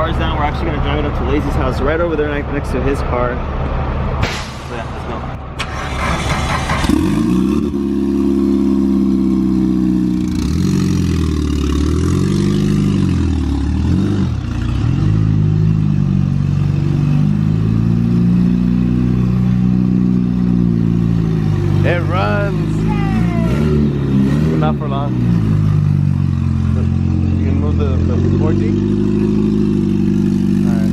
car's down. We're actually gonna drive it up to Lazy's house right over there next to his car. So yeah, let's go. It runs. But not for long. You can move the 4G? Alright.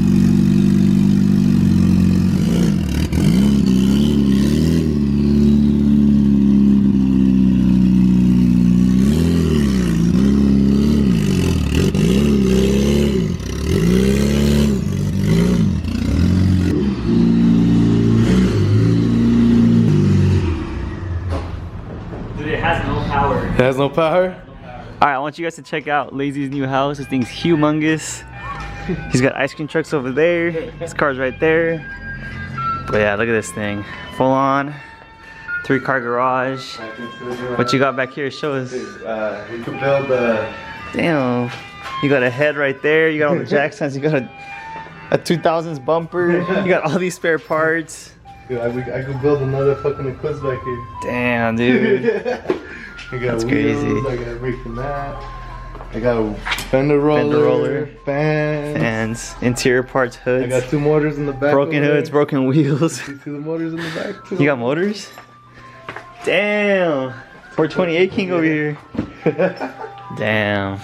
Dude, it has no power. It has no power? Alright, I want you guys to check out Lazy's new house. This thing's humongous. He's got ice cream trucks over there. His car's right there. But yeah, look at this thing. Full on 3-car garage. What you got back here? Show us. You could build a... Damn. You got a head right there. You got all the jack stands. You got a 2000s bumper. You got all these spare parts. Dude, I could build another fucking Eclipse back here. Damn, dude. I got That's wheels, crazy. I got everything that. I got a fender roller, fans, interior parts, hoods. I got 2 motors in the back. Broken hoods, broken wheels. You see the motors in the back too? You got motors? Damn. 428 King over here. Damn.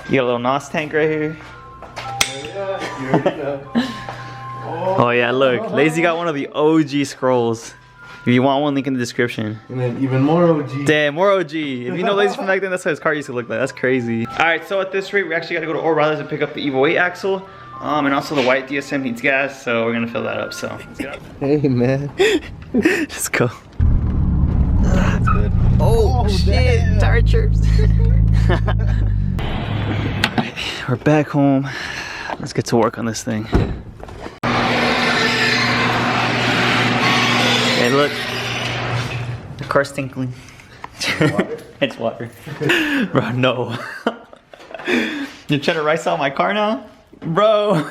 You got a little NOS tank right here. Yeah, you already know. Oh yeah, look. Lazy got one of the OG scrolls. If you want one, link in the description. And then even more OG. Damn, more OG. If you know Lazy from back then, that's how his car used to look like. That's crazy. Alright, so at this rate, we actually got to go to O'Reilly's and pick up the Evo 8 axle. And also the white DSM needs gas, so we're gonna fill that up. So let's get up. Hey man. Let's go. That's good. Oh shit, damn. tire chirps. We're back home. Let's get to work on this thing. Hey, look. The car's tinkling. It's water. Bro, no. You're trying to rice out my car now? Bro.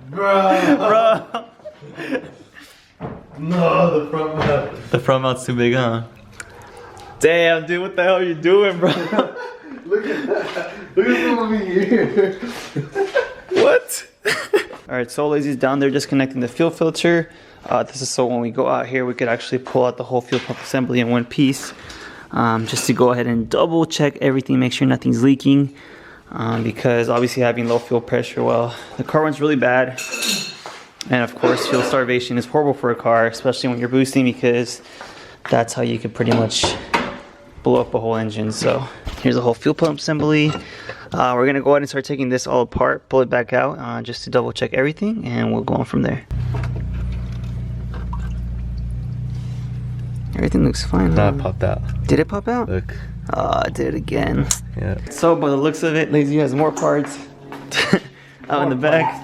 Bro. No, the front mount. The front mount's too big, huh? Damn, dude, what the hell are you doing, bro? Look at that. Look at some over here. What? Alright, so Lazy's down there just connecting the fuel filter. This is so when we go out here, we could actually pull out the whole fuel pump assembly in one piece. Just to go ahead and double check everything, make sure nothing's leaking. Because obviously having low fuel pressure, well, the car runs really bad. And of course, fuel starvation is horrible for a car, especially when you're boosting, because that's how you could pretty much blow up a whole engine. So here's a whole fuel pump assembly. We're gonna go ahead and start taking this all apart, pull it back out, just to double check everything, and we'll go on from there. Everything looks fine. That popped out. Did it pop out? Look. It did it again. Yeah. So by the looks of it, Lazy has more parts out in the back.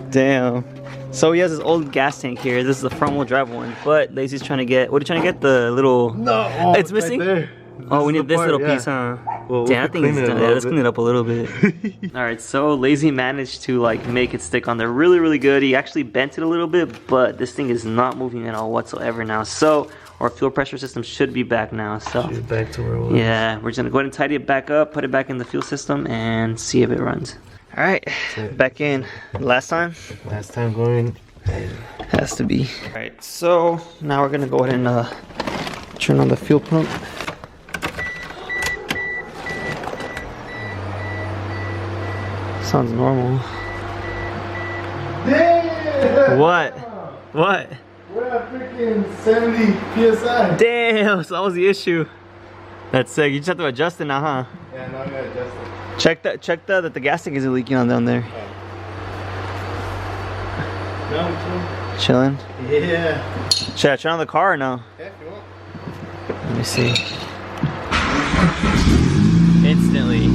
Damn. So he has his old gas tank here. This is the front wheel drive one, but Lazy's trying to get, what are you trying to get? The little, No. It's missing? Right there. oh, we need this part, little yeah. piece, huh? Well, Damn, I think it's done. Yeah, let's clean it up a little bit. bit. All right, so Lazy managed to like make it stick on there really, really good. He actually bent it a little bit, but this thing is not moving at all whatsoever now. So our fuel pressure system should be back now. So Shoot, back to where it was. yeah, we're just gonna go ahead and tidy it back up, put it back in the fuel system, and see if it runs. All right, back in. Last time? Last time going. Has to be. All right, so now we're gonna go ahead and turn on the fuel pump. Sounds normal. Damn! What? What? We're at freaking 70 psi. Damn, so that was the issue. That's sick. You just have to adjust it now, huh? Yeah, now I gotta adjust it. Check that the gas tank isn't leaking on down there. No, Chilling. yeah. Should I turn on the car or no? Yeah, if you want. Let me see. Instantly.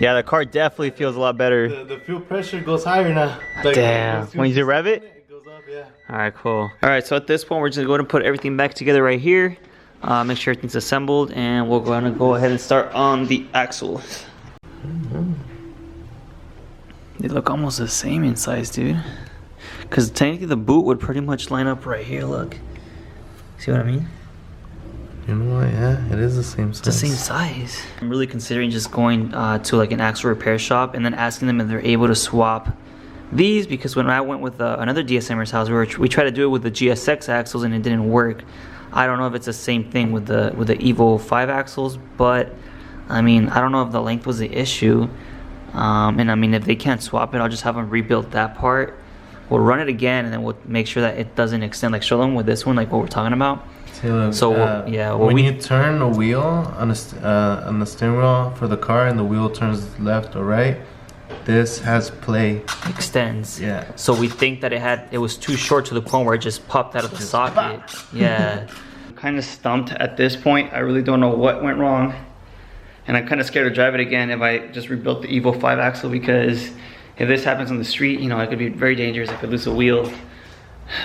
Yeah, the car definitely feels a lot better. The fuel pressure goes higher now. Like, damn. When you rev it? It goes up, yeah. Alright, cool. Alright, so at this point, we're just going to put everything back together right here. Make sure everything's assembled, and we're going to go ahead and start on the axles. They look almost the same in size, dude. Because technically the boot would pretty much line up right here, look. See what I mean? You know what, yeah, it is the same size. It's the same size. I'm really considering just going to like an axle repair shop and then asking them if they're able to swap these, because when I went with another DSMer's house, we tried to do it with the Gsx axles and it didn't work. I don't know if it's the same thing with the Evo 5 axles, but I mean, I don't know if the length was the issue. And I mean, if they can't swap it, I'll just have them rebuild that part. We'll run it again, and then we'll make sure that it doesn't extend. Like show them with this one, like what we're talking about. Taylor, so yeah, when you turn the wheel on the steering wheel for the car, and the wheel turns left or right, this has play. Extends. Yeah. So we think that it was too short to the point where it just popped out of the socket. Yeah. I'm kind of stumped at this point. I really don't know what went wrong. And I'm kind of scared to drive it again if I just rebuilt the Evo 5 axle, because if this happens on the street, you know, it could be very dangerous. I could lose a wheel,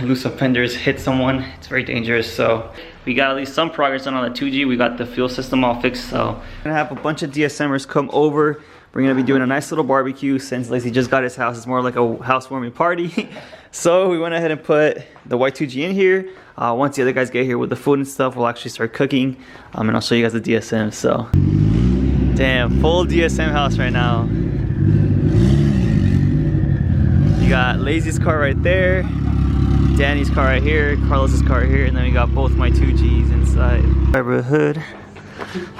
lose some fenders, hit someone. It's very dangerous. So we got at least some progress on the 2G. We got the fuel system all fixed. So I'm gonna have a bunch of DSMers come over. We're gonna be doing a nice little barbecue. Since Lacey just got his house, it's more like a housewarming party. So we went ahead and put the white 2G in here. Once the other guys get here with the food and stuff, we'll actually start cooking. And I'll show you guys the DSM, so. Damn, full DSM house right now. You got Lazy's car right there, Danny's car right here, Carlos's car right here, and then we got both my 2Gs inside. Driver hood,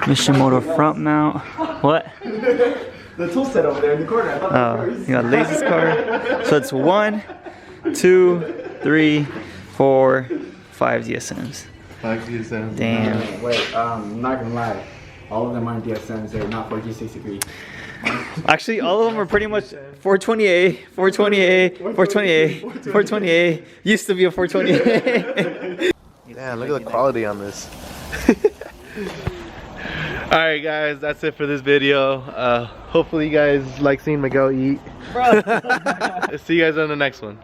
Mission Moto front mount. What? The tool set over there in the corner. I thought you got Lazy's car. So it's 1, 2, 3, 4, 5 DSMs. 5 DSMs. Damn. Wait, I'm not gonna lie. All of them aren't DSMs, they're not 4G63. Actually, all of them are pretty much 420A, 420A, 420A, 420A. Used to be a 420A. Yeah, look at the quality on this. Alright guys, that's it for this video. Hopefully you guys like seeing Miguel eat. See you guys on the next one.